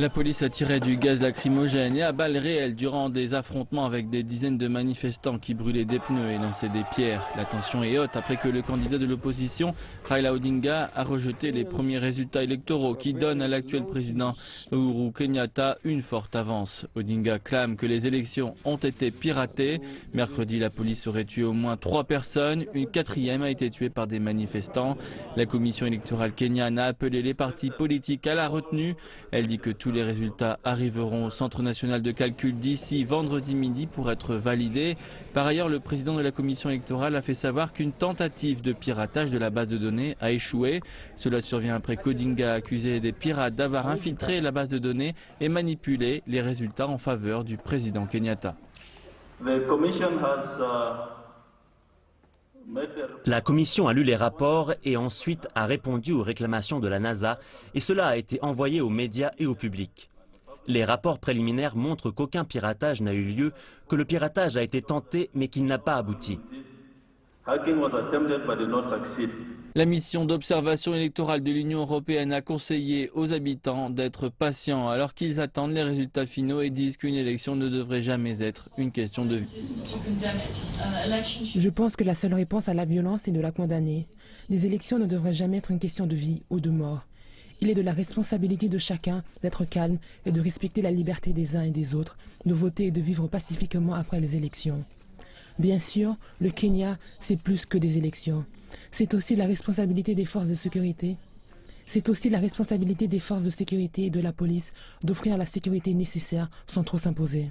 La police a tiré du gaz lacrymogène et à balles réelles durant des affrontements avec des dizaines de manifestants qui brûlaient des pneus et lançaient des pierres. La tension est haute après que le candidat de l'opposition, Raila Odinga, a rejeté les premiers résultats électoraux qui donnent à l'actuel président Uhuru Kenyatta une forte avance. Odinga clame que les élections ont été piratées. Mercredi, la police aurait tué au moins 3 personnes. Une 4e a été tuée par des manifestants. La commission électorale kenyane a appelé les partis politiques à la retenue. Elle dit que tous les résultats arriveront au Centre national de calcul d'ici vendredi midi pour être validés. Par ailleurs, le président de la commission électorale a fait savoir qu'une tentative de piratage de la base de données a échoué. Cela survient après qu'Odinga a accusé des pirates d'avoir infiltré la base de données et manipulé les résultats en faveur du président Kenyatta. La commission a lu les rapports et ensuite a répondu aux réclamations de la NASA et cela a été envoyé aux médias et au public. Les rapports préliminaires montrent qu'aucun piratage n'a eu lieu, que le piratage a été tenté mais qu'il n'a pas abouti. La mission d'observation électorale de l'Union européenne a conseillé aux habitants d'être patients alors qu'ils attendent les résultats finaux et disent qu'une élection ne devrait jamais être une question de vie. Je pense que la seule réponse à la violence est de la condamner. Les élections ne devraient jamais être une question de vie ou de mort. Il est de la responsabilité de chacun d'être calme et de respecter la liberté des uns et des autres, de voter et de vivre pacifiquement après les élections. Bien sûr, le Kenya, c'est plus que des élections. C'est aussi la responsabilité des forces de sécurité. C'est aussi la responsabilité des forces de sécurité et de la police d'offrir la sécurité nécessaire sans trop s'imposer.